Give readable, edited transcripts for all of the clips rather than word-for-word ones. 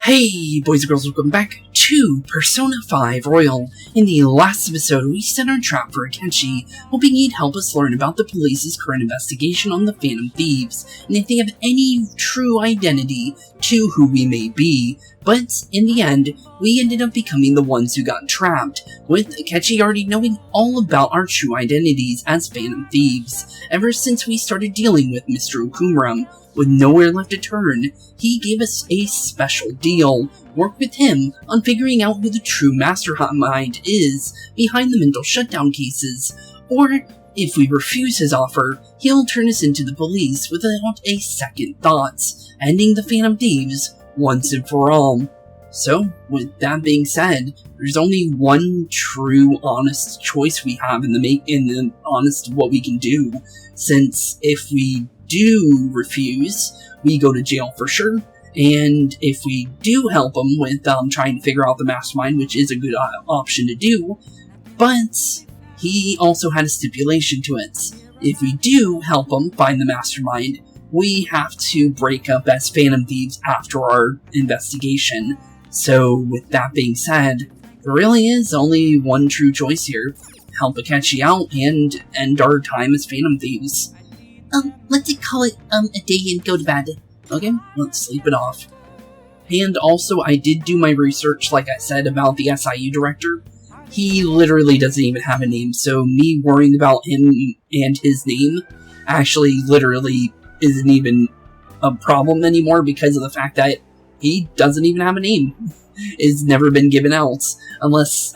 Hey boys and girls, welcome back to Persona 5 Royal. In the last episode, we set our trap for Akechi, hoping he'd help us learn about the police's current investigation on the Phantom Thieves, and if they have any true identity to who we may be. But in the end, we ended up becoming the ones who got trapped, with Akechi already knowing all about our true identities as Phantom Thieves, ever since we started dealing with Mr. Okumura. With nowhere left to turn, he gave us a special deal. Work with him on figuring out who the true mastermind is behind the mental shutdown cases, or if we refuse his offer, he'll turn us into the police without a second thought, ending the Phantom Thieves once and for all. So, with that being said, there's only one true honest choice we have in the honest what we can do, since if we do refuse, we go to jail for sure, and if we do help him with trying to figure out the mastermind, which is a good option to do, but he also had a stipulation to it. If we do help him find the mastermind, we have to break up as Phantom Thieves after our investigation. So with that being said, there really is only one true choice here: help Akechi out and end our time as Phantom Thieves. Let's call it, a day and go to bed. Okay, let's sleep it off. And also, I did do my research, like I said, about the SIU director. He literally doesn't even have a name, so me worrying about him and his name actually literally isn't even a problem anymore because of the fact that he doesn't even have a name. It's never been given out, unless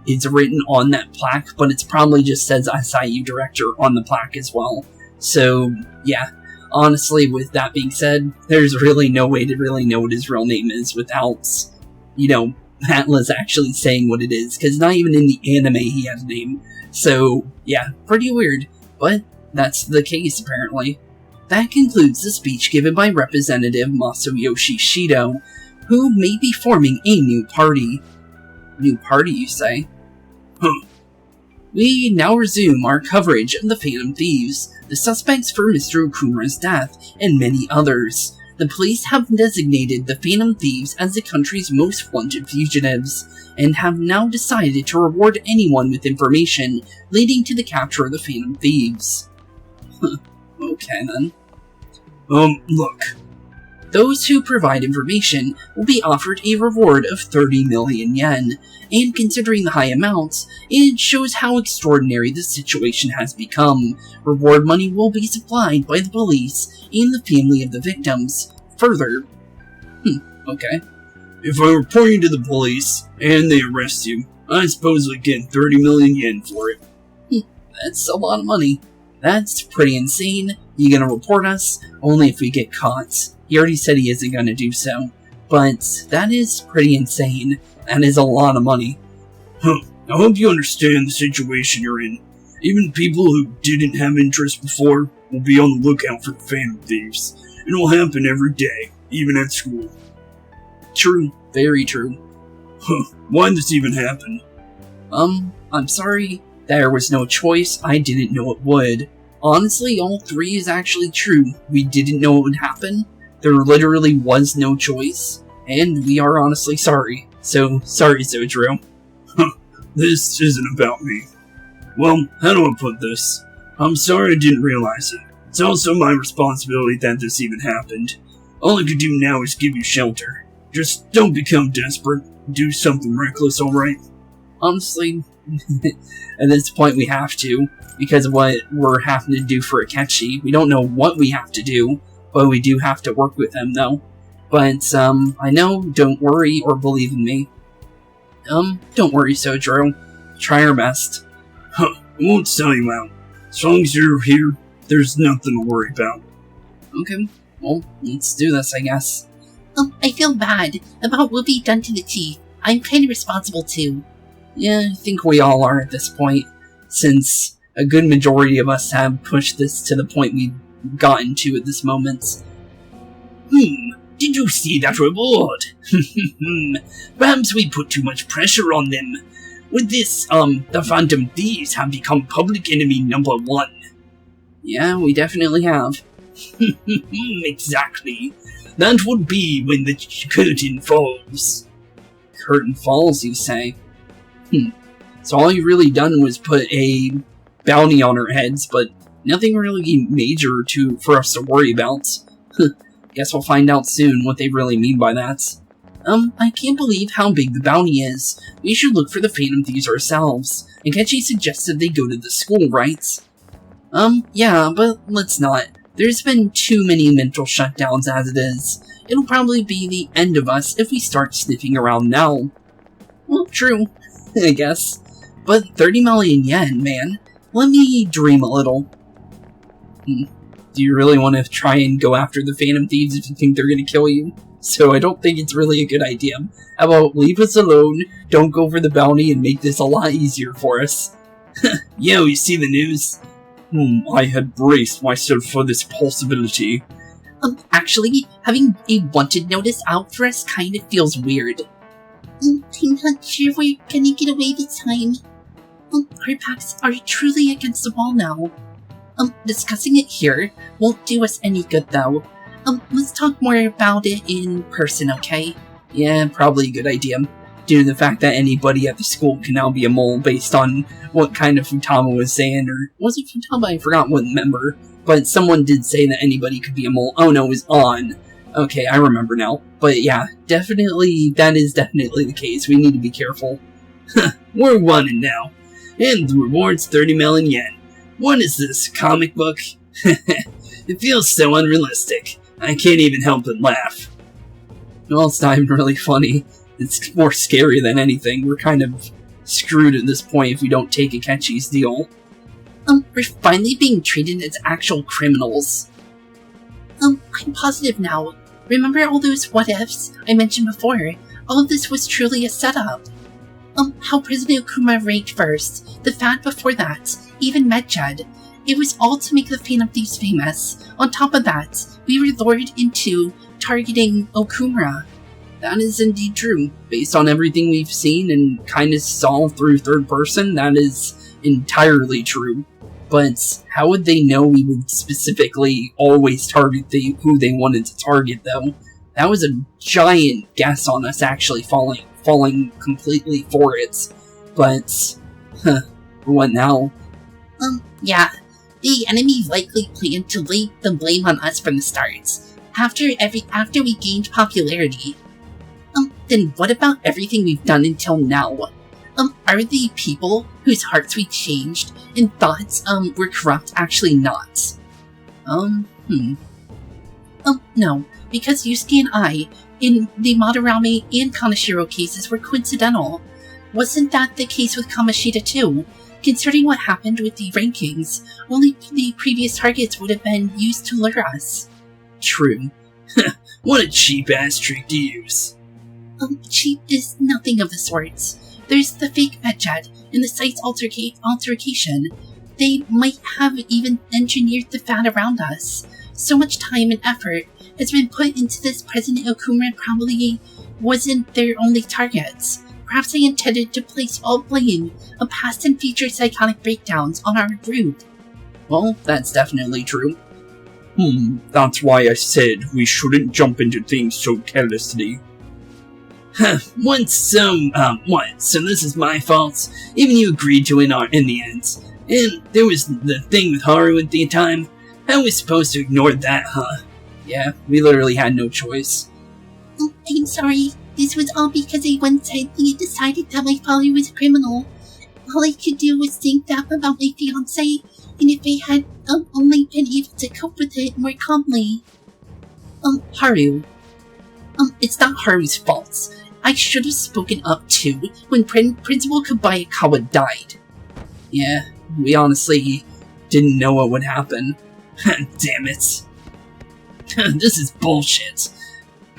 it's written on that plaque, but it probably just says SIU director on the plaque as well. So, yeah, honestly, with that being said, there's really no way to really know what his real name is without, Atlas actually saying what it is, because not even in the anime he has a name. So, yeah, pretty weird, but that's the case, apparently. That concludes the speech given by Representative Masayoshi Shido, who may be forming a new party. New party, you say? We now resume our coverage of the Phantom Thieves, the suspects for Mr. Okumura's death, and many others. The police have designated the Phantom Thieves as the country's most wanted fugitives, and have now decided to reward anyone with information leading to the capture of the Phantom Thieves. Okay then. Look. Those who provide information will be offered a reward of 30 million yen, and considering the high amounts, it shows how extraordinary the situation has become. Reward money will be supplied by the police and the family of the victims. Further, okay. If I report you to the police, and they arrest you, I suppose we get 30 million yen for it. That's a lot of money. That's pretty insane. You gonna report us? Only if we get caught. He already said he isn't going to do so, but that is pretty insane. That is a lot of money. I hope you understand the situation you're in. Even people who didn't have interest before will be on the lookout for the Phantom Thieves. It will happen every day, even at school. True, very true. Why'd this even happen? I'm sorry. There was no choice. I didn't know it would. Honestly, all three is actually true. We didn't know it would happen. There literally was no choice, and we are honestly sorry. So, sorry, Zojiro. This isn't about me. Well, how do I put this? I'm sorry I didn't realize it. It's also my responsibility that this even happened. All I could do now is give you shelter. Just don't become desperate. Do something reckless, alright? Honestly, at this point we have to, because of what we're having to do for Akechi. We don't know what we have to do, but we do have to work with him, though. But, I know, don't worry or believe in me. Don't worry, Sojiro. Try our best. I won't sell you out. As long as you're here, there's nothing to worry about. Okay, well, let's do this, I guess. I feel bad about what we've done to the chief. I'm kind of responsible, too. Yeah, I think we all are at this point, since a good majority of us have pushed this to the point we've gotten to at this moment. Did you see that reward? Perhaps we put too much pressure on them. With this, the Phantom Thieves have become public enemy number 1. Yeah, we definitely have. Exactly. That would be when the curtain falls. Curtain falls, you say? So all you really done was put a bounty on our heads, but nothing really major for us to worry about. Guess we'll find out soon what they really mean by that. I can't believe how big the bounty is. We should look for the Phantom Thieves ourselves. And Kenshi suggested they go to the school, right? Yeah, but let's not. There's been too many mental shutdowns as it is. It'll probably be the end of us if we start sniffing around now. Well, true, I guess. But 30 million yen, man. Let me dream a little. Do you really want to try and go after the Phantom Thieves if you think they're going to kill you? So I don't think it's really a good idea. How about leave us alone, don't go for the bounty, and make this a lot easier for us? Yo, you see the news? I had braced myself for this possibility. Actually, having a wanted notice out for us kind of feels weird. I'm not sure we're gonna get away this time. Our backs are truly against the wall now. Discussing it here won't do us any good though. Let's talk more about it in person, okay? Yeah, probably a good idea. Due to the fact that anybody at the school can now be a mole based on what kind of Futama was saying, or was it Futama? I forgot what member, but someone did say that anybody could be a mole. Oh no, it was On. Okay, I remember now. But yeah, definitely, that is definitely the case. We need to be careful. We're winning now. And the reward's 30 million yen. What is this, comic book? It feels so unrealistic. I can't even help but laugh. Well, it's not even really funny. It's more scary than anything. We're kind of screwed at this point if we don't take Akechi's deal. We're finally being treated as actual criminals. I'm positive now. Remember all those what-ifs I mentioned before? All of this was truly a setup. How President Okuma ranked first, the fad before that, even Medjed. It was all to make the Phantom Thieves famous. On top of that, we were lured into targeting Okumura. That is indeed true. Based on everything we've seen and kind of saw through third person, that is entirely true. But how would they know we would specifically always target who they wanted to target, though? That was a giant guess on us actually falling completely for it. But, what now? Yeah. The enemy likely planned to lay the blame on us from the start. After we gained popularity. Then what about everything we've done until now? Are the people whose hearts we changed and thoughts, were corrupt actually not? No, because Yusuke and I, in the Madarame and Kaneshiro cases, were coincidental. Wasn't that the case with Kamoshida too? Considering what happened with the rankings, only the previous targets would have been used to lure us. True. What a cheap-ass trick to use. Cheap is nothing of the sorts. There's the fake Medjed and the site's altercation. They might have even engineered the fad around us. So much time and effort has been put into this. President Okuma probably wasn't their only targets. Perhaps they intended to place all blame of past and future psychotic breakdowns on our group. Well, that's definitely true. That's why I said we shouldn't jump into things so carelessly. So this is my fault? Even you agreed to it in the end. And there was the thing with Haru at the time. How are we supposed to ignore that, huh? Yeah, we literally had no choice. I'm sorry. This was all because I one-sidedly decided that my father was a criminal. All I could do was think that about my fiancé, and if I had only been able to cope with it more calmly. Haru. It's not Haru's fault. I should have spoken up too when Principal Kobayakawa died. Yeah, we honestly didn't know what would happen. Damn it. This is bullshit.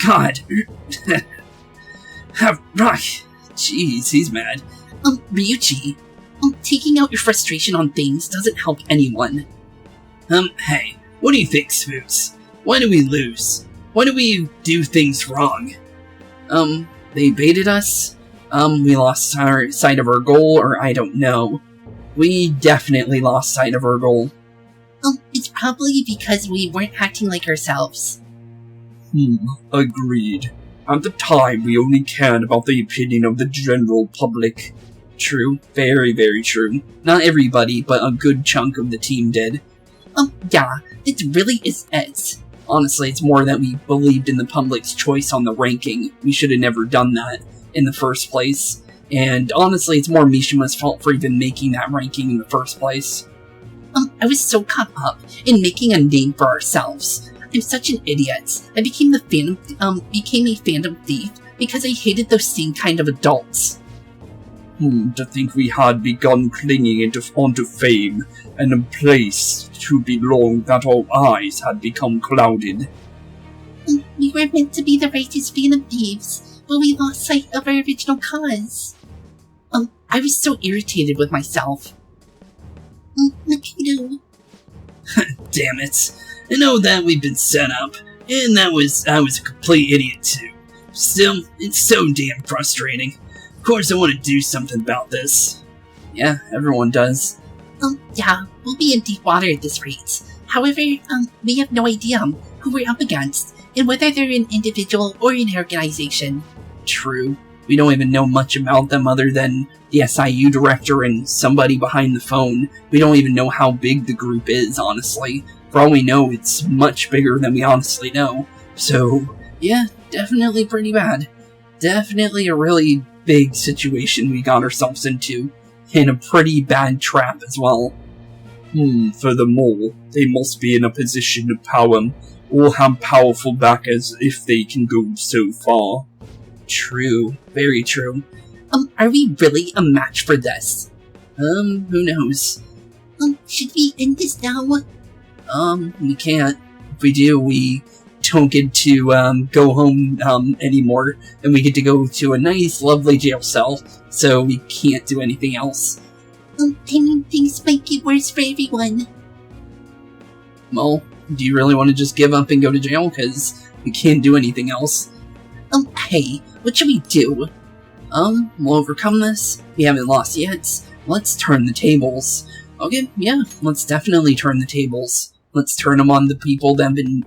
God. Jeez, he's mad. Ryuichi, taking out your frustration on things doesn't help anyone. Hey, what do you think, Spooks? Why do we lose? Why do we do things wrong? They baited us? We lost sight of our goal, or I don't know. We definitely lost sight of our goal. It's probably because we weren't acting like ourselves. Agreed. At the time, we only cared about the opinion of the general public. True. Very, very true. Not everybody, but a good chunk of the team did. Yeah, it really is it. Honestly, it's more that we believed in the public's choice on the ranking. We should have never done that in the first place. And honestly, it's more Niijima's fault for even making that ranking in the first place. I was so caught up in making a name for ourselves. I'm such an idiot. I became a phantom thief because I hated those same kind of adults. To think we had begun clinging onto fame and a place to belong that our eyes had become clouded. We were meant to be the righteous Phantom Thieves, but we lost sight of our original cause. I was so irritated with myself. Makoto. Damn it. I know that we've been set up, and I was a complete idiot too. Still, it's so damn frustrating. Of course I want to do something about this. Yeah, everyone does. Yeah, we'll be in deep water at this rate. However, we have no idea who we're up against, and whether they're an individual or an organization. True. We don't even know much about them other than the SIU director and somebody behind the phone. We don't even know how big the group is, honestly. For all we know, it's much bigger than we honestly know. So, yeah, definitely pretty bad. Definitely a really big situation we got ourselves into. And a pretty bad trap as well. Furthermore, they must be in a position of power, or have powerful backers if they can go so far. True. Very true. Are we really a match for this? Who knows? Should we end this now? We can't. If we do, we don't get to, go home, anymore, and we get to go to a nice, lovely jail cell, so we can't do anything else. I mean, things might get worse for everyone. Well, do you really want to just give up and go to jail? Because we can't do anything else. Hey, what should we do? We'll overcome this. We haven't lost yet. Let's turn the tables. Okay, yeah, let's definitely turn the tables. Let's turn them on the people that have been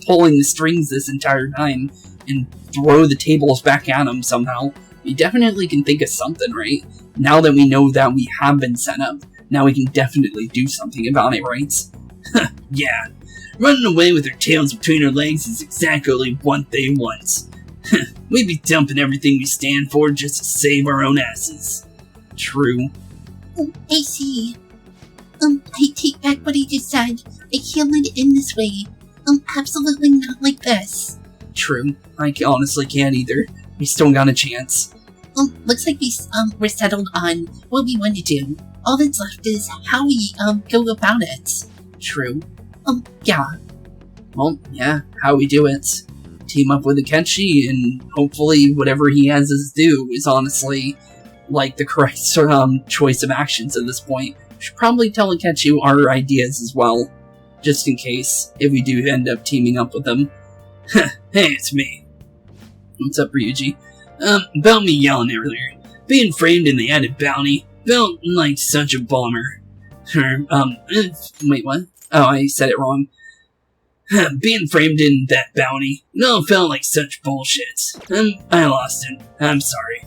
pulling the strings this entire time, and throw the tables back at them somehow. We definitely can think of something, right? Now that we know that we have been set up, now we can definitely do something about it, right? Yeah, running away with our tails between our legs is exactly what they want. We'd be dumping everything we stand for just to save our own asses. True. I see. I take back what I just said. I can't let it end this way. Absolutely not like this. True. I honestly can't either. We still got a chance. Looks like we're settled on what we want to do. All that's left is how we, go about it. True. Yeah. Well, yeah, how we do it. Team up with Akechi, and hopefully whatever he has us do is honestly, like, the correct choice of actions at this point. We should probably tell Akechi our ideas as well, just in case, if we do end up teaming up with them. Hey, it's me. What's up, Ryuji? About me yelling earlier. Being framed in the added bounty felt like such a bummer. Wait, what? Oh, I said it wrong. Being framed in that bounty, it all felt like such bullshit. I lost it. I'm sorry.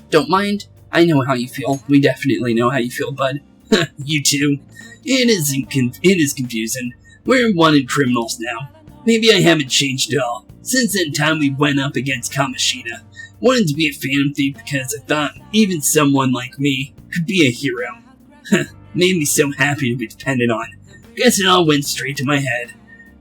Don't mind. I know how you feel. We definitely know how you feel, bud. You too. It is confusing. We're wanted criminals now. Maybe I haven't changed at all. Since that time we went up against Kamoshida. Wanted to be a Phantom Thief because I thought even someone like me could be a hero. Made me so happy to be depended on. Guess it all went straight to my head.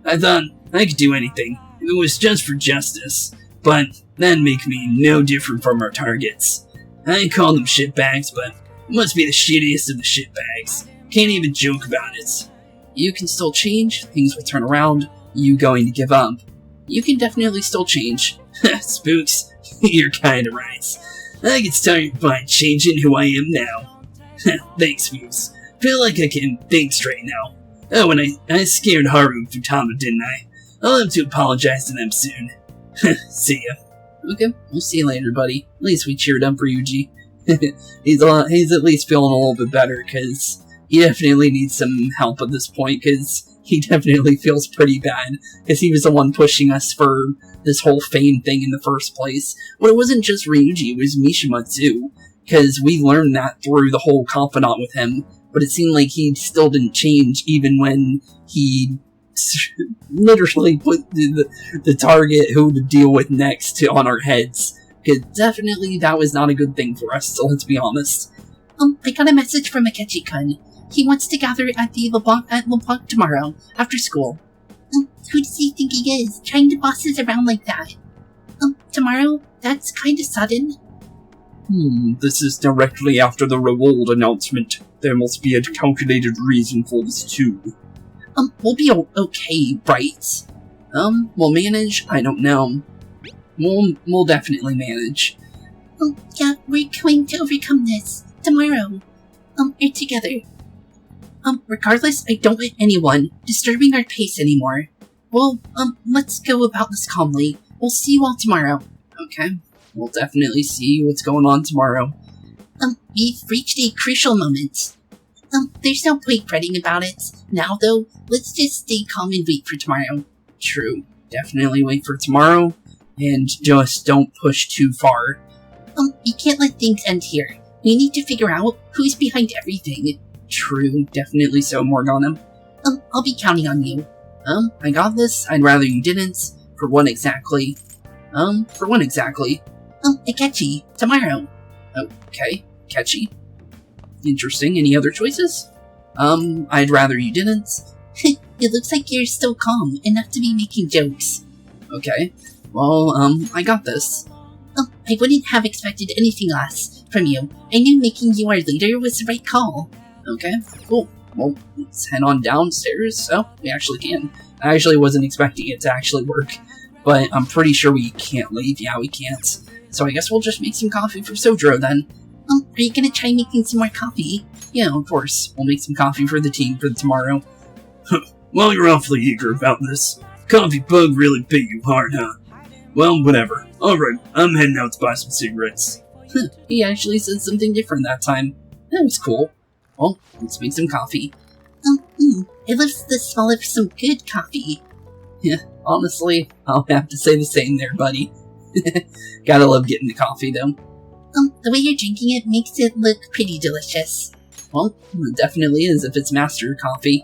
I thought I could do anything, if it was just for justice, but that'd make me no different from our targets. I call them shitbags, but it must be the shittiest of the shitbags. Can't even joke about it. You can still change, things will turn around, you going to give up. You can definitely still change. Spooks, you're kinda right. I can start by changing who I am now. Thanks, Spooks. Feel like I can think straight now. Oh, and I scared Haru and Futama, didn't I? I'll have to apologize to them soon. See ya. Okay, we'll see you later, buddy. At least we cheered up Ryuji. He's at least feeling a little bit better, because he definitely needs some help at this point, because he definitely feels pretty bad, because he was the one pushing us for this whole fame thing in the first place. But it wasn't just Ryuji, it was Mishima too, because we learned that through the whole confidant with him, but it seemed like he still didn't change even when he literally put the target who to deal with next on our heads. Because definitely that was not a good thing for us, so let's be honest. I got a message from Akechi-kun. He wants to gather at the LeBlanc tomorrow, after school. Who does he think he is, trying to boss us around like that? Tomorrow? That's kinda sudden. This is directly after the reward announcement. There must be a calculated reason for this too. We'll be okay, right? We'll manage? I don't know. We'll definitely manage. Yeah, we're going to overcome this. Tomorrow. Or together. Regardless, I don't want anyone disturbing our pace anymore. Well, let's go about this calmly. We'll see you all tomorrow. Okay. We'll definitely see what's going on tomorrow. We've reached a crucial moment. There's no point fretting about it. Now, though, let's just stay calm and wait for tomorrow. True. Definitely wait for tomorrow, and just don't push too far. You can't let things end here. We need to figure out who's behind everything. True. Definitely so, Morgana. I'll be counting on you. I got this. I'd rather you didn't. For what exactly? Akechi, tomorrow. Okay, Akechi. Interesting. Any other choices? I'd rather you didn't. It looks like you're still calm, enough to be making jokes. Okay. Well, I got this. I wouldn't have expected anything less from you. I knew making you our leader was the right call. Okay, cool. Well, let's head on downstairs. Oh, we actually can. I actually wasn't expecting it to actually work, but I'm pretty sure we can't leave. Yeah, we can't. So I guess we'll just make some coffee for Sojiro then. Are you gonna try making some more coffee? Yeah, of course. We'll make some coffee for the team for tomorrow. Well, you're awfully eager about this. Coffee bug really bit you hard, huh? Well, whatever. Alright, I'm heading out to buy some cigarettes. He actually said something different that time. That was cool. Well, let's make some coffee. It loves the smell of some good coffee. Yeah, honestly, I'll have to say the same there, buddy. Gotta love getting the coffee, though. The way you're drinking it makes it look pretty delicious. Well, it definitely is if it's master coffee.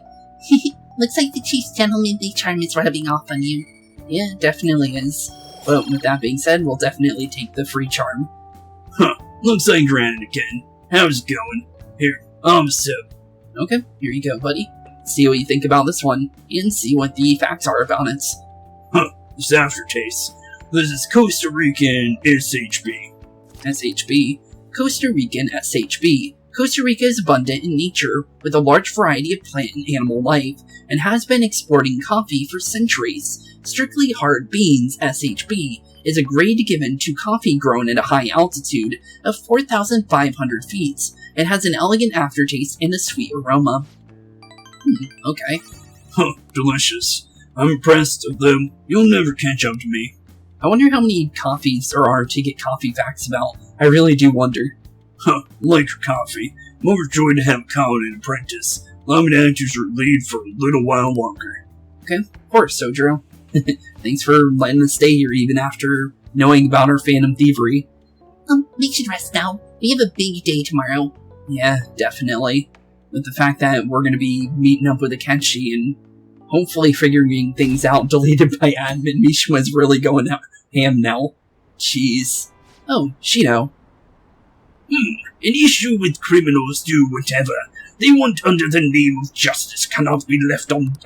Looks like the chief's gentlemanly charm is rubbing off on you. Yeah, it definitely is. But with that being said, we'll definitely take the free charm. Looks like you're at it again. How's it going? Here, I'm a sip. Okay, here you go, buddy. See what you think about this one, and see what the facts are about it. This aftertaste. This is Costa Rican SHB. SHB. Costa Rican SHB. Costa Rica is abundant in nature, with a large variety of plant and animal life, and has been exporting coffee for centuries. Strictly hard beans, SHB, is a grade given to coffee grown at a high altitude of 4,500 feet, and has an elegant aftertaste and a sweet aroma. Okay. Delicious. I'm impressed of them. You'll never catch up to me. I wonder how many coffees there are to get coffee facts about. I really do wonder. Like your coffee. I'm overjoyed to have a Paladin apprentice. Allow me to act as your lead for a little while longer. Okay, of course, Sojiro. Thanks for letting us stay here even after knowing about our Phantom Thievery. We should rest now. We have a big day tomorrow. Yeah, definitely. With the fact that we're going to be meeting up with Akechi and hopefully figuring things out deleted by admin, Mishima's really going out ham now. Jeez. Oh, Shido. An issue with criminals do whatever they want under the name of justice cannot be left alone.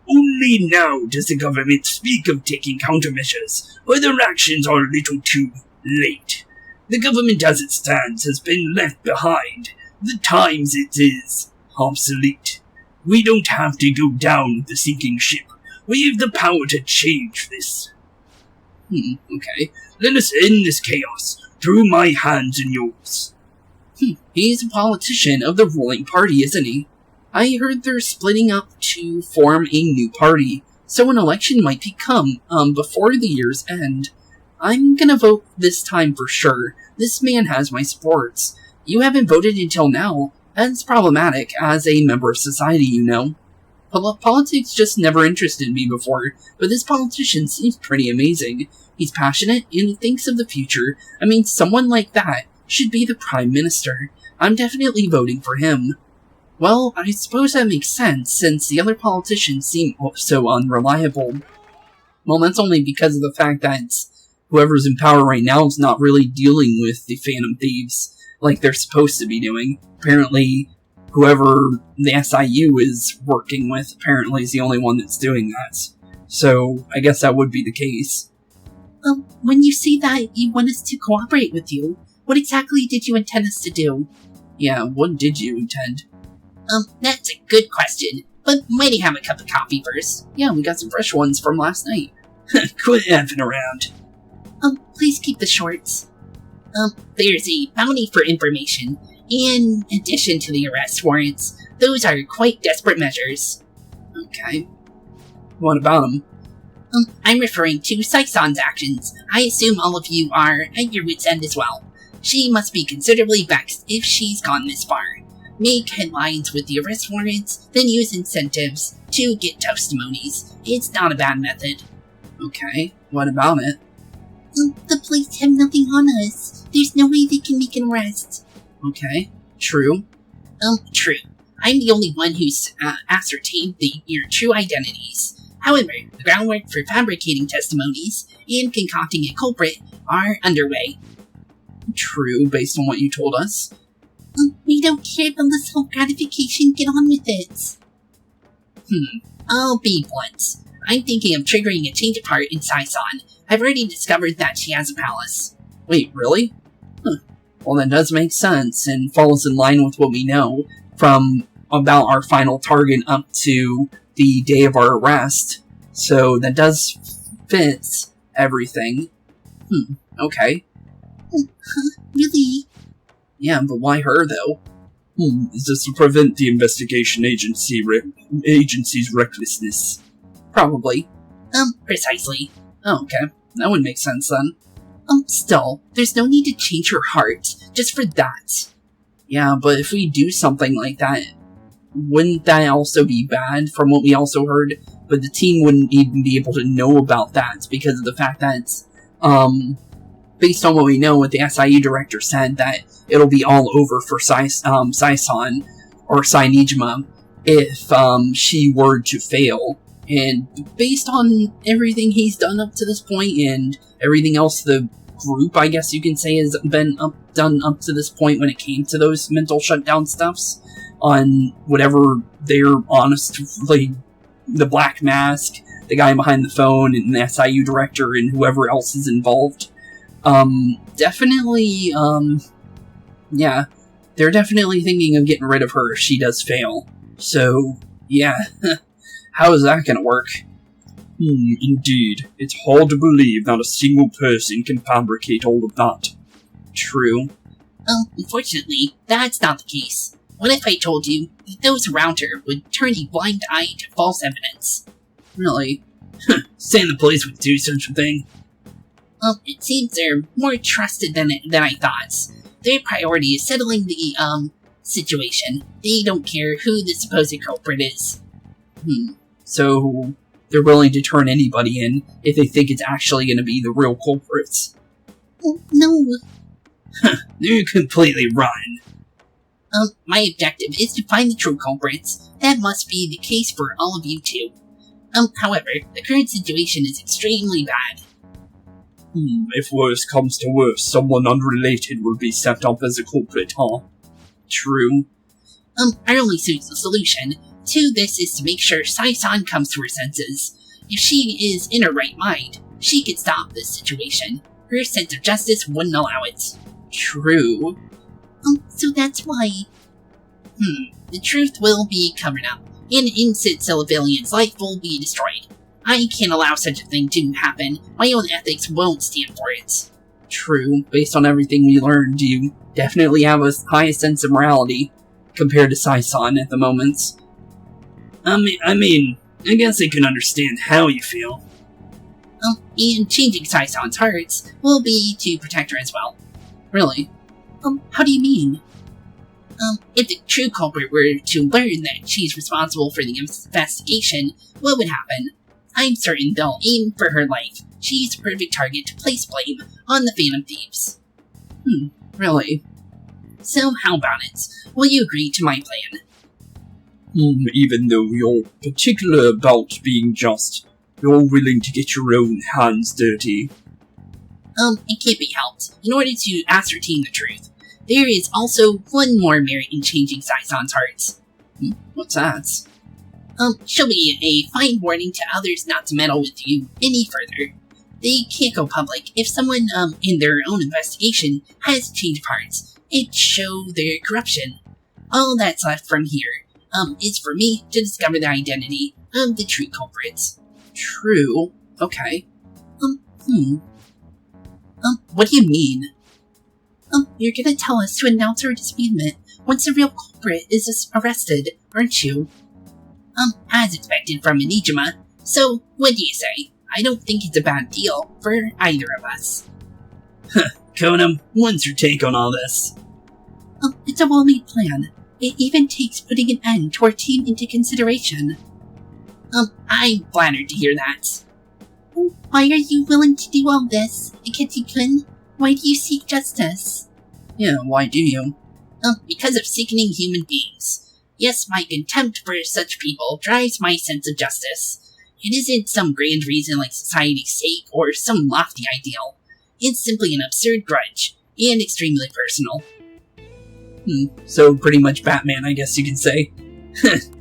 Only now does the government speak of taking countermeasures, or their actions are a little too late. The government as it stands has been left behind. The times it is obsolete. We don't have to go down with the sinking ship. We have the power to change this. Okay. Let us end this chaos through my hands and yours. He's a politician of the ruling party, isn't he? I heard they're splitting up to form a new party, so an election might become, before the year's end. I'm gonna vote this time for sure. This man has my supports. You haven't voted until now. That's problematic as a member of society, you know. Politics just never interested me before, but this politician seems pretty amazing. He's passionate and he thinks of the future. I mean, someone like that should be the Prime Minister. I'm definitely voting for him. Well, I suppose that makes sense, since the other politicians seem so unreliable. Well, that's only because of the fact that whoever's in power right now is not really dealing with the Phantom Thieves like they're supposed to be doing. Apparently, whoever the SIU is working with apparently is the only one that's doing that. So, I guess that would be the case. When you say that you want us to cooperate with you, what exactly did you intend us to do? Yeah, what did you intend? That's a good question, but might I have a cup of coffee first? Yeah, we got some fresh ones from last night. Quit effing around. Please keep the shorts. There's a bounty for information, in addition to the arrest warrants. Those are quite desperate measures. Okay. What about them? I'm referring to Saison's actions. I assume all of you are at your wits' end as well. She must be considerably vexed if she's gone this far. Make headlines with the arrest warrants, then use incentives to get testimonies. It's not a bad method. Okay, what about it? The police have nothing on us. There's no way they can make an arrest. Okay, true. True. I'm the only one who's ascertained your true identities. However, the groundwork for fabricating testimonies and concocting a culprit are underway. True, based on what you told us. We don't care about the self-gratification. Get on with it. I'll be blunt. I'm thinking of triggering a change of heart in Saison. I've already discovered that she has a palace. Wait, really? Well, that does make sense, and falls in line with what we know from about our final target up to the day of our arrest. So that does fit everything. Okay. Really? Yeah, but why her, though? Is this to prevent the investigation agency's recklessness? Probably. Precisely. Oh, okay. That would make sense then. Still, there's no need to change her heart, just for that. Yeah, but if we do something like that, wouldn't that also be bad, from what we also heard? But the team wouldn't even be able to know about that, because of the fact that, based on what we know, what the SIU director said, that it'll be all over for Saison, or Niijima, if, she were to fail. And based on everything he's done up to this point, and everything else the group, I guess you can say, has been done up to this point when it came to those mental shutdown stuffs, on whatever they're honestly, the Black Mask, the guy behind the phone, and the SIU director, and whoever else is involved. Definitely, yeah, they're definitely thinking of getting rid of her if she does fail. So, yeah, how is that gonna work? Indeed. It's hard to believe that a single person can fabricate all of that. True. Unfortunately, that's not the case. What if I told you that those around her would turn a blind eye to false evidence? Really? Saying the police would do such a thing? It seems they're more trusted than I thought. Their priority is settling the, situation. They don't care who the supposed culprit is. So, they're willing to turn anybody in if they think it's actually going to be the real culprits. No. You're completely rotten. My objective is to find the true culprits. That must be the case for all of you too. However, the current situation is extremely bad. If worse comes to worse, someone unrelated will be set up as a culprit, huh? True. Our only solution to this is to make sure Saison comes to her senses. If she is in her right mind, she could stop this situation. Her sense of justice wouldn't allow it. True. So that's why... The truth will be covered up. An innocent civilian's life will be destroyed. I can't allow such a thing to happen. My own ethics won't stand for it. True. Based on everything we learned, you definitely have a high sense of morality compared to Saison at the moment. I mean, I guess I can understand how you feel. And changing Saison's hearts will be to protect her as well. Really? How do you mean? If the true culprit were to learn that she's responsible for the investigation, what would happen? I'm certain they'll aim for her life. She's a perfect target to place blame on the Phantom Thieves. Really? So how about it? Will you agree to my plan? Even though you're particular about being just, you're willing to get your own hands dirty. It can't be helped. In order to ascertain the truth, there is also one more merit in changing Saison's hearts. What's that? She'll be a fine warning to others not to meddle with you any further. They can't go public. If someone, in their own investigation, has changed hearts, it show their corruption. All that's left from here, is for me to discover the identity of the true culprits. True. Okay. What do you mean? You're gonna tell us to announce our disbandment once the real culprit is arrested, aren't you? As expected from Niijima. So, what do you say? I don't think it's a bad deal for either of us. Konam, what's your take on all this? It's a well-made plan. It even takes putting an end to our team into consideration. I'm flattered to hear that. Why are you willing to do all this, Akechi-kun? Why do you seek justice? Yeah, why do you? Because of sickening human beings. Yes, my contempt for such people drives my sense of justice. It isn't some grand reason like society's sake or some lofty ideal. It's simply an absurd grudge, and extremely personal. So pretty much Batman, I guess you can say.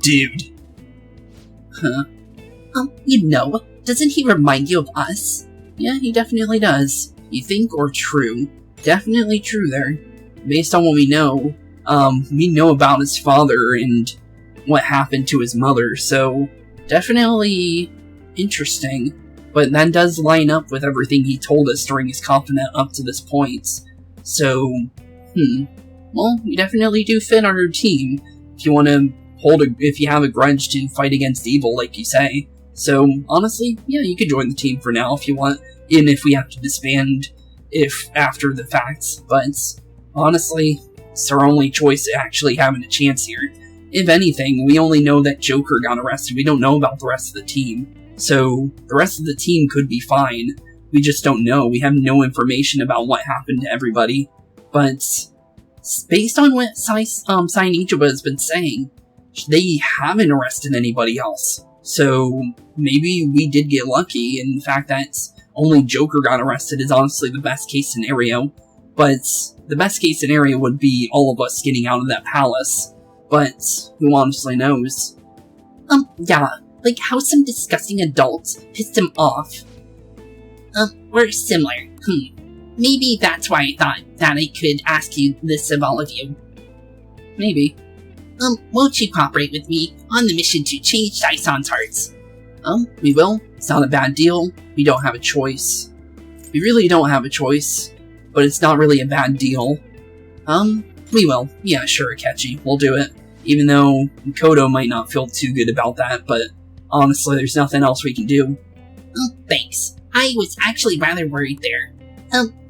Dude. Huh. Doesn't he remind you of us? Yeah, he definitely does. You think or true? Definitely true there. Based on what we know about his father and what happened to his mother, so definitely interesting. But that does line up with everything he told us during his confidant up to this point. So, well, we definitely do fit on our team. If you want to if you have a grudge to fight against evil, like you say. So, honestly, yeah, you could join the team for now if you want, and if we have to disband after the facts, but honestly, it's our only choice actually having a chance here. If anything, we only know that Joker got arrested, we don't know about the rest of the team. So, the rest of the team could be fine, we just don't know, we have no information about what happened to everybody. But, based on what Niijima has been saying, they haven't arrested anybody else. So, maybe we did get lucky, and the fact that only Joker got arrested is honestly the best case scenario. But the best case scenario would be all of us getting out of that palace. But who honestly knows? Yeah, like how some disgusting adults pissed him off. We're similar. Maybe that's why I thought that I could ask you this of all of you. Maybe. Won't you cooperate with me on the mission to change Saison's hearts? We will. It's not a bad deal. We don't have a choice. We really don't have a choice. But it's not really a bad deal. We will. Yeah, sure, Akechi. We'll do it. Even though Makoto might not feel too good about that, but honestly, there's nothing else we can do. Thanks. I was actually rather worried there.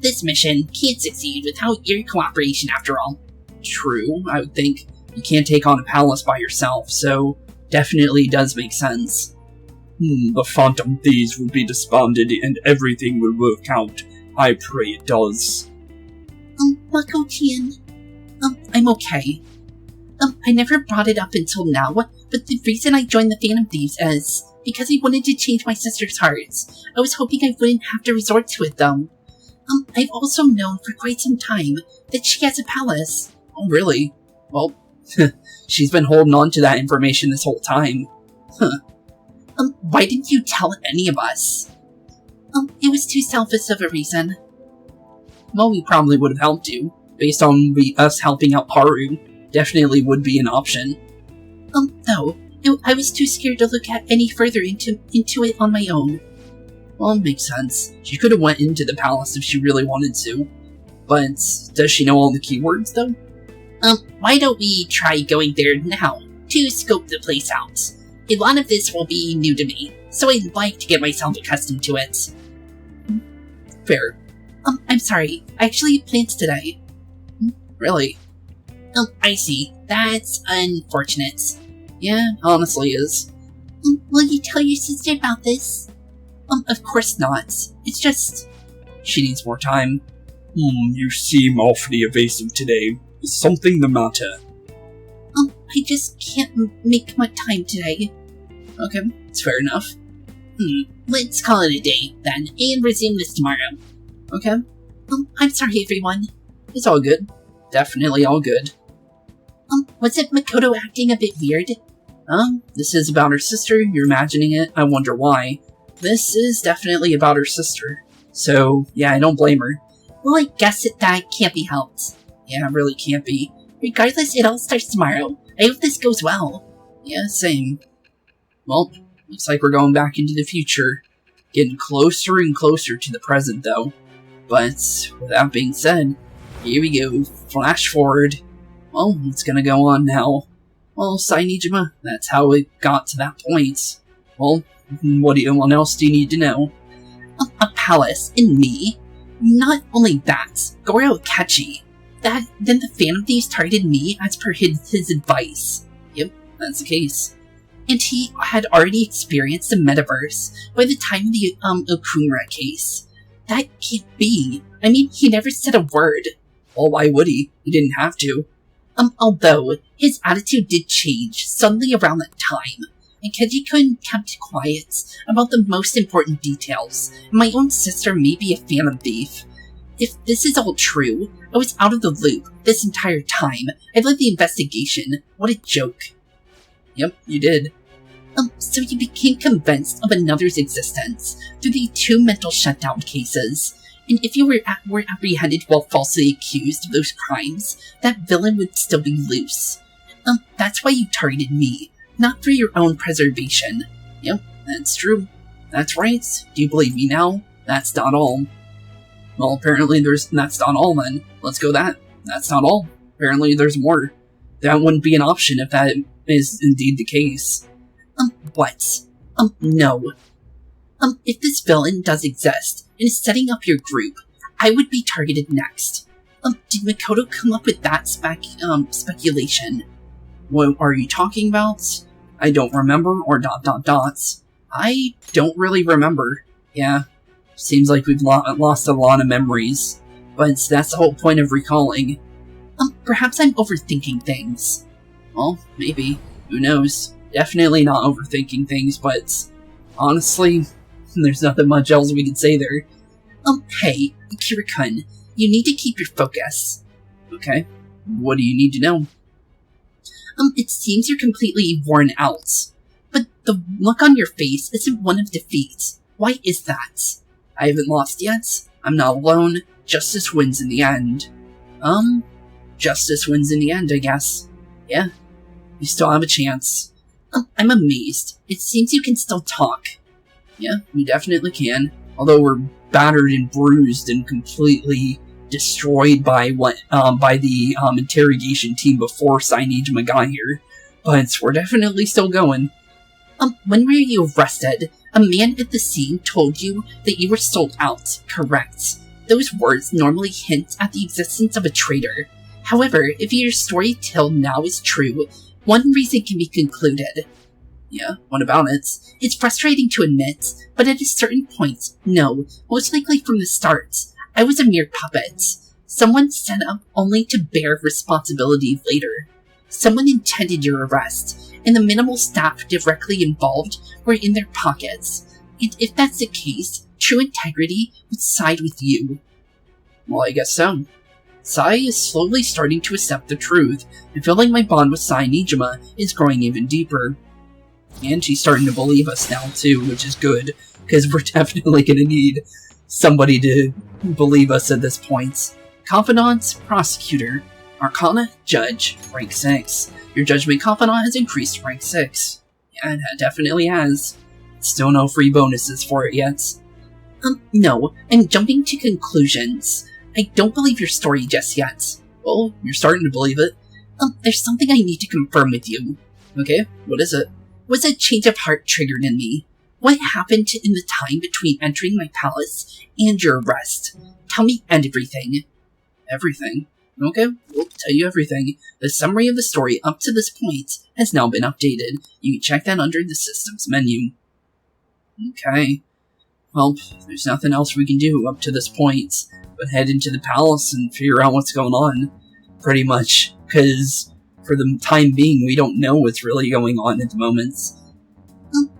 This mission can't succeed without your cooperation after all. True, I would think. You can't take on a palace by yourself, so definitely does make sense. The Phantom Thieves will be disbanded and everything will work out. I pray it does. Mako-chan. I'm okay. I never brought it up until now, but the reason I joined the Phantom Thieves is because I wanted to change my sister's hearts. I was hoping I wouldn't have to resort to it, though. I've also known for quite some time that she has a palace. Oh, really? Well, she's been holding on to that information this whole time. Why didn't you tell any of us? It was too selfish of a reason. Well, we probably would have helped you. Based on us helping out Haru, definitely would be an option. No. I was too scared to look at any further into it on my own. Well, it makes sense. She could have went into the palace if she really wanted to. But, does she know all the keywords, though? Why don't we try going there now, to scope the place out? A lot of this will be new to me, so I'd like to get myself accustomed to it. Fair. I'm sorry, I actually have plans today. Really? Oh, I see. That's unfortunate. Yeah, honestly is. Will you tell your sister about this? Of course not. It's just... She needs more time. You seem awfully evasive today. Is something the matter? I just can't make much time today. Okay, it's fair enough. Let's call it a day, then, and resume this tomorrow. Okay. I'm sorry, everyone. It's all good. Definitely all good. Wasn't Makoto acting a bit weird? This is about her sister. You're imagining it. I wonder why. This is definitely about her sister. So, yeah, I don't blame her. Well, I guess that can't be helped. Yeah, it really can't be. Regardless, it all starts tomorrow. I hope this goes well. Yeah, same. Well, looks like we're going back into the future. Getting closer and closer to the present, though. But, with that being said, here we go. Flash forward. Well, what's gonna go on now? Well, Niijima, that's how it got to that point. Well, what else do you need to know? A palace in me? Not only that, Goro Akechi. Then the Phantom Thieves targeted me as per his advice. Yep, that's the case. And he had already experienced the metaverse by the time of the Okumura case. That can't be. I mean, he never said a word. Well, why would he? He didn't have to. Although, his attitude did change suddenly around that time, and Keiji couldn't keep quiet about the most important details, and my own sister may be a Phantom Thief. If this is all true, I was out of the loop this entire time. I led the investigation. What a joke. Yep, you did. So you became convinced of another's existence through the 2 mental shutdown cases. And if you were apprehended while falsely accused of those crimes, that villain would still be loose. That's why you targeted me, not for your own preservation. Yep, that's true. That's right. Do you believe me now? That's not all. Well, apparently that's not all then. Let's go that. That's not all. Apparently there's more. That wouldn't be an option if that is indeed the case. What? No. If this villain does exist and is setting up your group, I would be targeted next. Did Makoto come up with that speculation? What are you talking about? I don't remember, or ... I don't really remember. Yeah. Seems like we've lost a lot of memories. But that's the whole point of recalling. Perhaps I'm overthinking things. Well, maybe. Who knows? Definitely not overthinking things, but honestly, there's nothing much else we can say there. Hey, Akira-kun, you need to keep your focus. Okay. What do you need to know? It seems you're completely worn out. But the look on your face isn't one of defeat. Why is that? I haven't lost yet. I'm not alone. Justice wins in the end. Justice wins in the end, I guess. Yeah. You still have a chance. I'm amazed. It seems you can still talk. Yeah, we definitely can. Although we're battered and bruised and completely destroyed by the interrogation team before Niijima got here. But we're definitely still going. When were you arrested? A man at the scene told you that you were sold out, correct? Those words normally hint at the existence of a traitor. However, if your story till now is true, one reason can be concluded. Yeah, what about it? It's frustrating to admit, but at a certain point, no, most likely from the start, I was a mere puppet. Someone set up only to bear responsibility later. Someone intended your arrest, and the minimal staff directly involved were in their pockets. And if that's the case, true integrity would side with you. Well, I guess so. Sai is slowly starting to accept the truth, and feeling my bond with Niijima is growing even deeper. And she's starting to believe us now too, which is good, because we're definitely going to need somebody to believe us at this point. Confidant, Prosecutor, Arcana, Judge, rank 6. Your Judgment Confidant has increased to rank 6. Yeah, it definitely has. Still no free bonuses for it yet. No, I'm jumping to conclusions. I don't believe your story just yet. Well, you're starting to believe it. There's something I need to confirm with you. Okay, what is it? Was a change of heart triggered in me? What happened in the time between entering my palace and your arrest? Tell me everything. Everything? Okay, we'll tell you everything. The summary of the story up to this point has now been updated. You can check that under the Systems menu. Okay. Well, there's nothing else we can do up to this point but head into the palace and figure out what's going on. Pretty much. Because, for the time being, we don't know what's really going on at the moment.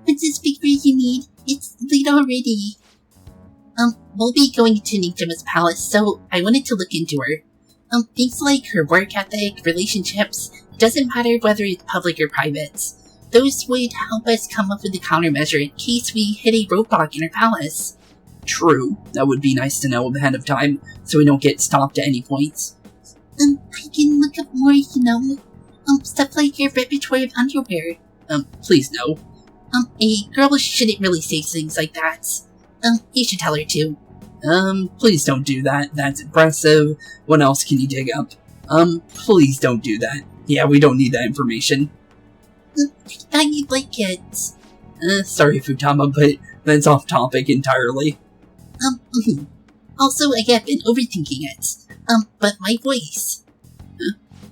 What's this big bird you need? It's late already. We'll be going to Niijima's palace, so I wanted to look into her. Things like her work ethic, relationships, it doesn't matter whether it's public or private. Those would help us come up with a countermeasure in case we hit a roadblock in her palace. True. That would be nice to know ahead of time, so we don't get stopped at any point. I can look up more, stuff like your repertoire of underwear. Please no. A girl shouldn't really say things like that. You should tell her to. Please don't do that. That's impressive. What else can you dig up? Please don't do that. Yeah, we don't need that information. I thought you'd like it. Sorry, Futama, but that's off topic entirely. Also, I have been overthinking it. But my voice.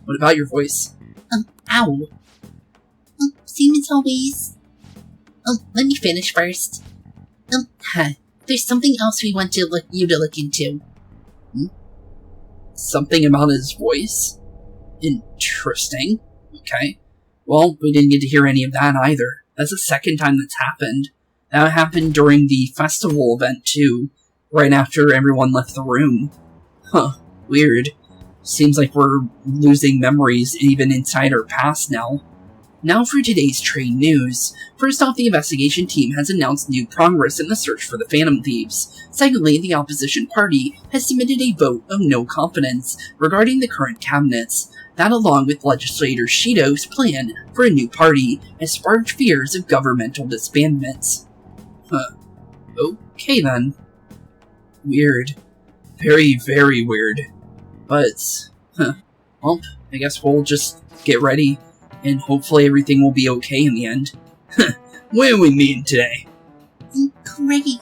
What about your voice? Ow. Same as always. Let me finish first. There's something else we want you to look into. Something about his voice? Interesting. Okay. Well, we didn't get to hear any of that either. That's the second time that's happened. That happened during the festival event too, right after everyone left the room. Huh. Weird. Seems like we're losing memories even inside our past now. Now for today's train news. First off, the investigation team has announced new progress in the search for the Phantom Thieves. Secondly, the opposition party has submitted a vote of no confidence regarding the current cabinets. That, along with legislator Shido's plan for a new party, has sparked fears of governmental disbandment. Huh. Okay then. Weird. Very, very weird. But, well, I guess we'll just get ready. And hopefully everything will be okay in the end. Where are we meeting today? Great.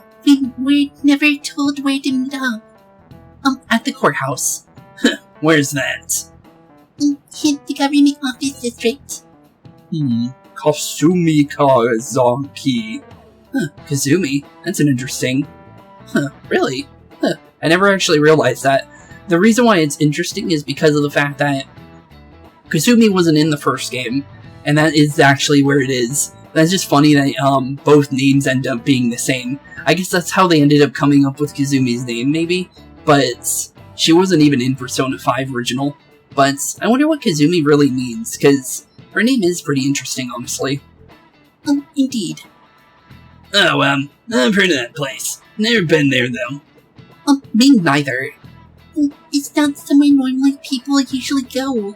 We're never told where to meet up. At the courthouse. Where's that? In the government office district. Kasumi Kazaki. Kazumi? That's an interesting... really? I never actually realized that. The reason why it's interesting is because of the fact that Kazumi wasn't in the first game, and that is actually where it is. That's just funny that both names end up being the same. I guess that's how they ended up coming up with Kazumi's name, maybe? But she wasn't even in Persona 5 original. But I wonder what Kazumi really means, because her name is pretty interesting, honestly. Indeed. Oh, I've heard of that place. Never been there, though. Me neither. It's not somewhere normally people usually go.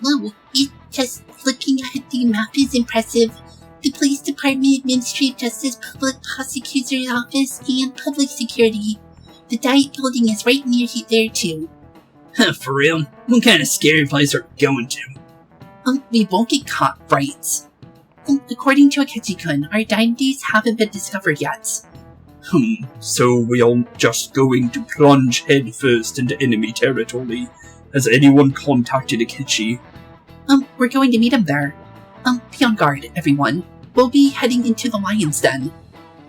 Well, it's just looking at the map is impressive. The police department, administrative justice, public prosecutor's office, and public security. The diet building is right near there, too. For real? What kind of scary place are we going to? We won't get caught, right? According to Akechi-kun, our identities haven't been discovered yet. So we are just going to plunge headfirst into enemy territory. Has anyone contacted Akechi? We're going to meet him there. Be on guard, everyone. We'll be heading into the Lion's Den.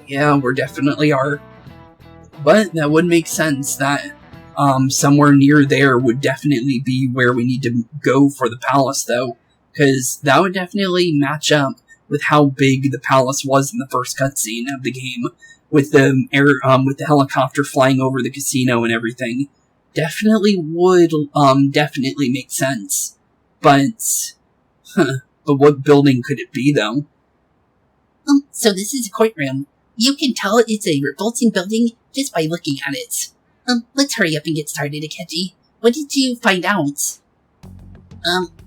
Yeah, we definitely are. But that would make sense that somewhere near there would definitely be where we need to go for the palace, though. Because that would definitely match up with how big the palace was in the first cutscene of the game. With the helicopter flying over the casino and everything. Definitely would, definitely make sense. But what building could it be, though? So this is a courtroom. You can tell it's a revolting building just by looking at it. Let's hurry up and get started, Akechi. What did you find out?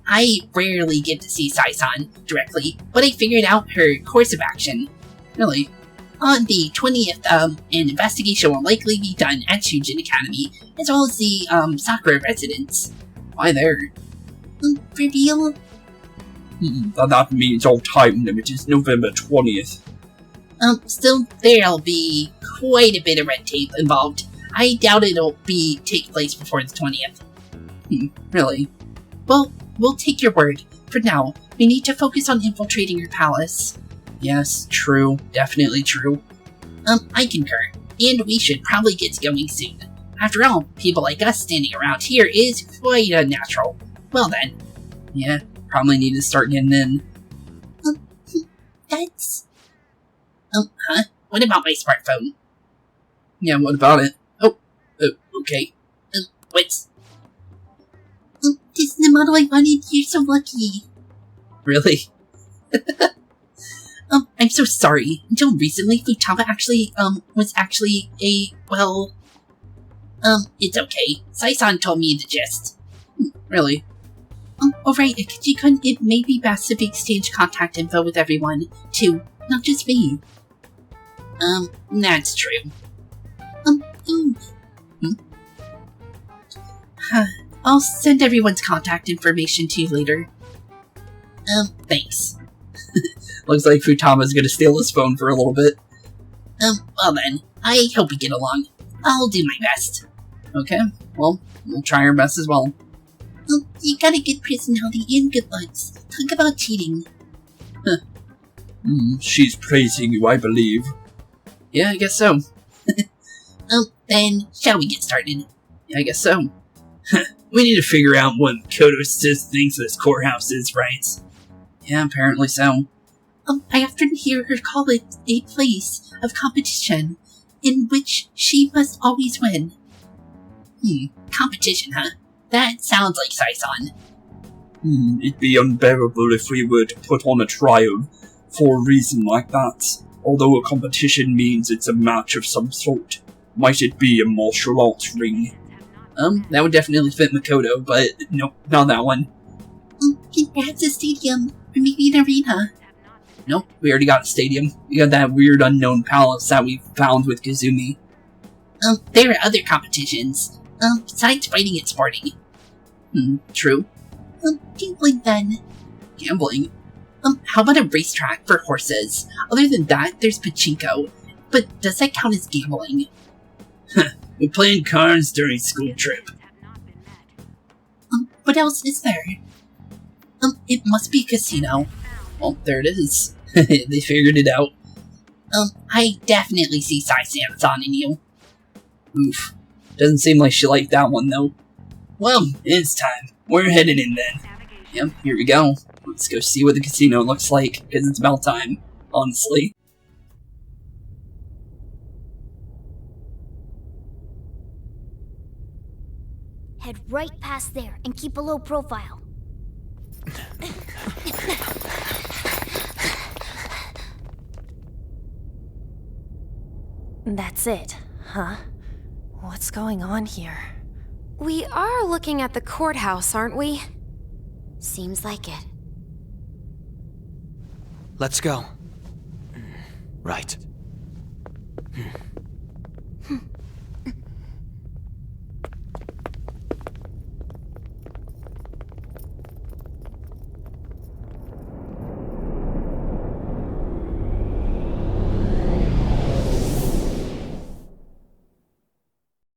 I rarely get to see Sai-san directly, but I figured out her course of action. Really? On the 20th, an investigation will likely be done at Shujin Academy, as well as the, Sakura residence. Why there? For real? That means our time limit is November 20th. Still, there'll be quite a bit of red tape involved. I doubt it'll take place before the 20th. Really? Well, we'll take your word. For now, we need to focus on infiltrating your palace. Yes, true. Definitely true. I concur. And we should probably get going soon. After all, people like us standing around here is quite unnatural. Well then. Yeah, probably need to start getting in. That's... huh? What about my smartphone? Yeah, what about it? Oh, okay. What's... this is the model I wanted. You're so lucky. Really? I'm so sorry. Until recently, Futaba was actually a, well... it's okay. Sai-san told me the gist. Really? Oh right, Akiji-kun, it may be best if we exchange contact info with everyone, too. Not just me. That's true. I'll send everyone's contact information to you later. Thanks. Looks like Futaba's gonna steal his phone for a little bit. Well then, I hope we get along. I'll do my best. Okay, well, we'll try our best as well. You got a good personality and good looks. Talk about cheating. She's praising you, I believe. Yeah, I guess so. Then, shall we get started? Yeah, I guess so. We need to figure out what Makoto thinks this courthouse is, right? Yeah, apparently so. I often hear her call it a place of competition, in which she must always win. Competition, huh? That sounds like Sai-san. It'd be unbearable if we were to put on a trial for a reason like that. Although a competition means it's a match of some sort. Might it be a martial arts ring? That would definitely fit Makoto, but nope, not that one. Perhaps a stadium, or maybe an arena. Nope, we already got a stadium. We got that weird unknown palace that we found with Kazumi. There are other competitions. Besides fighting and sporting. True. Gambling then. Gambling? How about a racetrack for horses? Other than that, there's pachinko. But does that count as gambling? We played cards during school trip. What else is there? It must be a casino. Well, there it is. They figured it out. I definitely see Sai-san in you. Oof. Doesn't seem like she liked that one, though. Well, it's time. We're headed in then. Yep, here we go. Let's go see what the casino looks like, because it's about time, honestly. Head right past there and keep a low profile. That's it, huh? What's going on here? We are looking at the courthouse, aren't we? Seems like it. Let's go. Right.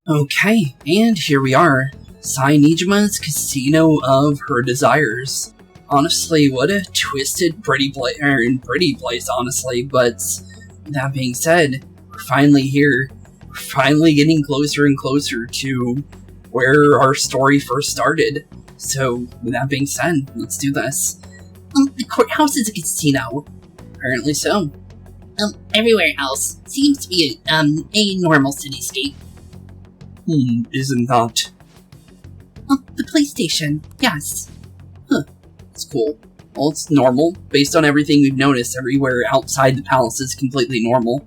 Okay, and here we are. Niijima's Casino of Her Desires. Honestly, what a twisted, pretty place, honestly, but that being said, we're finally here. We're finally getting closer and closer to where our story first started. So, with that being said, let's do this. The courthouse is a casino. Apparently so. Everywhere else seems to be a normal cityscape. Isn't that... The police station, yes. It's cool. Well, it's normal. Based on everything we've noticed, everywhere outside the palace is completely normal.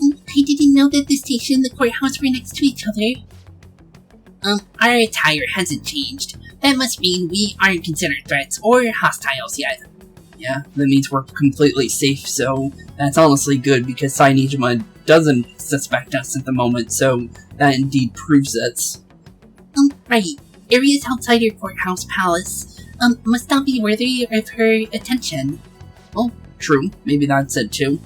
I didn't know that the station and the courthouse were next to each other. Our attire hasn't changed. That must mean we aren't considered threats or hostiles yet. Yeah, that means we're completely safe, so that's honestly good because Niijima doesn't suspect us at the moment, so that indeed proves it. Right. Areas outside your courthouse palace, must not be worthy of her attention. Well, true. Maybe that's it too.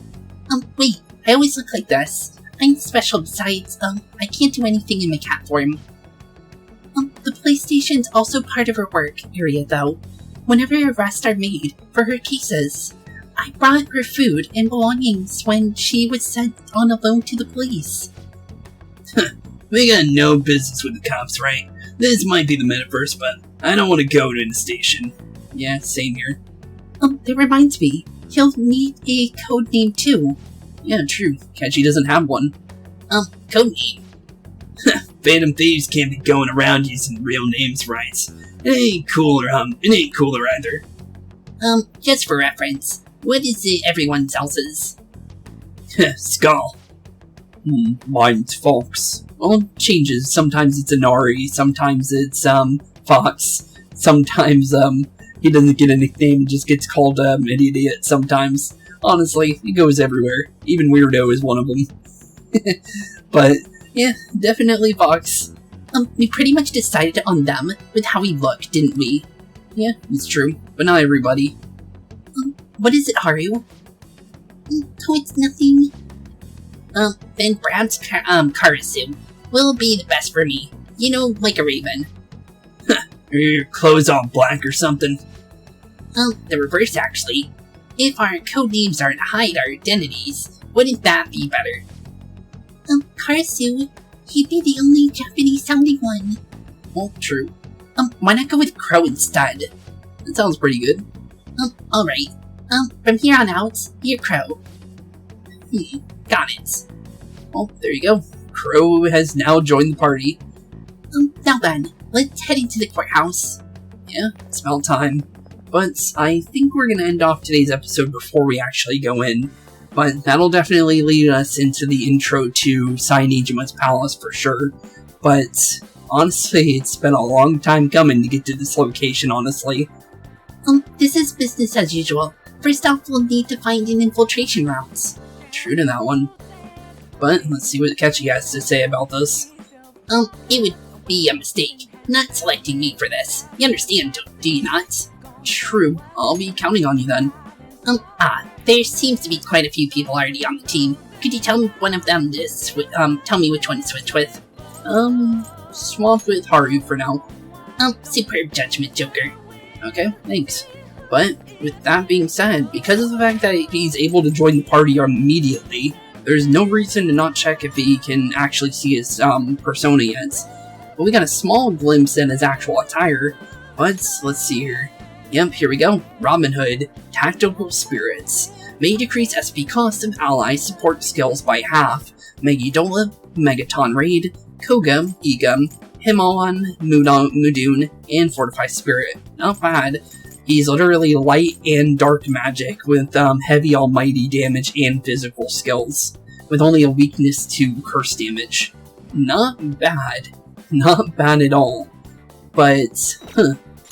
Wait. I always look like this. I'm special besides, I can't do anything in my cat form. The police station's also part of her work area, though. Whenever arrests are made for her cases, I brought her food and belongings when she was sent on a loan to the police. We got no business with the cops, right? This might be the metaverse, but I don't want to go to the station. Yeah, same here. That reminds me, he'll need a code name too. Yeah, true. Catchy doesn't have one. Code name. Phantom Thieves can't be going around using real names, right? It ain't cooler either. Just for reference, what is it everyone else's? Skull. Mine's Fox. Well, it changes. Sometimes it's Inari, sometimes it's, Fox. Sometimes, he doesn't get a nickname, just gets called, idiot sometimes. Honestly, it goes everywhere. Even Weirdo is one of them. But, yeah, definitely Fox. We pretty much decided on them with how we look, didn't we? Yeah, it's true. But not everybody. What is it, Haru? Oh, it's nothing. Then perhaps Karasu will be the best for me. You know, like a raven. Are your clothes all black or something? The reverse, actually. If our code names are to hide our identities, wouldn't that be better? Karasu, he'd be the only Japanese-sounding one. Well, true. Why not go with Crow instead? That sounds pretty good. Alright. From here on out, you're Crow. Got it. Well, there you go. Crow has now joined the party. Now then, let's head into the courthouse. Yeah, it's about time. But I think we're going to end off today's episode before we actually go in. But that'll definitely lead us into the intro to Niijima's palace for sure. But honestly, it's been a long time coming to get to this location, honestly. This is business as usual. First off, we'll need to find an infiltration route. True to that one. But let's see what Ketchy has to say about this. It would be a mistake not selecting me for this. You understand, do you not? True. I'll be counting on you then. There seems to be quite a few people already on the team. Could you tell me one of them to tell me which one to switch with? Swap with Haru for now. Superb judgment, Joker. Okay, thanks. But, with that being said, because of the fact that he's able to join the party immediately, there's no reason to not check if he can actually see his, persona yet. But we got a small glimpse at his actual attire, but let's see here. Yep, here we go. Robin Hood, Tactical Spirits. May decrease SP cost of ally support skills by half. Megidola, Megaton Raid, Koga, Egum, Himon, Mudun, and Fortified Spirit. Not bad. He's literally light and dark magic with heavy almighty damage and physical skills, with only a weakness to curse damage. Not bad. Not bad at all. But,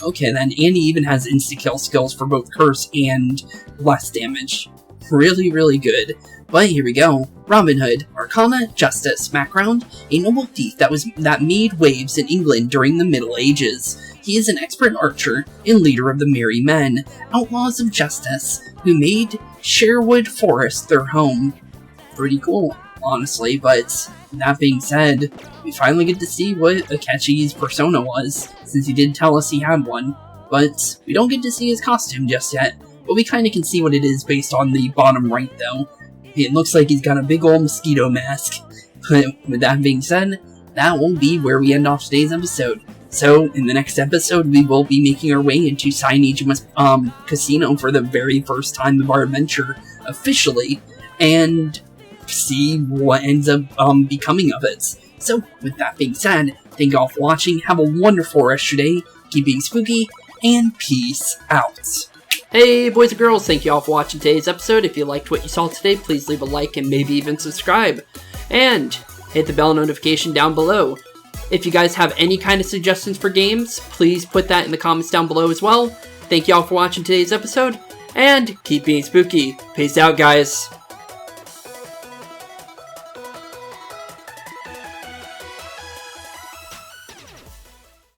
okay then, and he even has insta-kill skills for both curse and less damage. Really, really good. But here we go. Robin Hood, Arcana, Justice, background, a noble thief that made waves in England during the Middle Ages. He is an expert archer and leader of the Merry Men, outlaws of justice, who made Sherwood Forest their home. Pretty cool, honestly, but that being said, we finally get to see what Akechi's persona was, since he did tell us he had one. But we don't get to see his costume just yet, but we kinda can see what it is based on the bottom right though. It looks like he's got a big old mosquito mask. But with that being said, that will be where we end off today's episode. So, in the next episode, we will be making our way into Niijima's casino for the very first time of our adventure, officially, and see what ends up becoming of it. So, with that being said, thank you all for watching, have a wonderful rest of your day, keep being spooky, and peace out. Hey boys and girls, thank you all for watching today's episode. If you liked what you saw today, please leave a like and maybe even subscribe. And hit the bell notification down below. If you guys have any kind of suggestions for games, please put that in the comments down below as well. Thank you all for watching today's episode, and keep being spooky. Peace out, guys.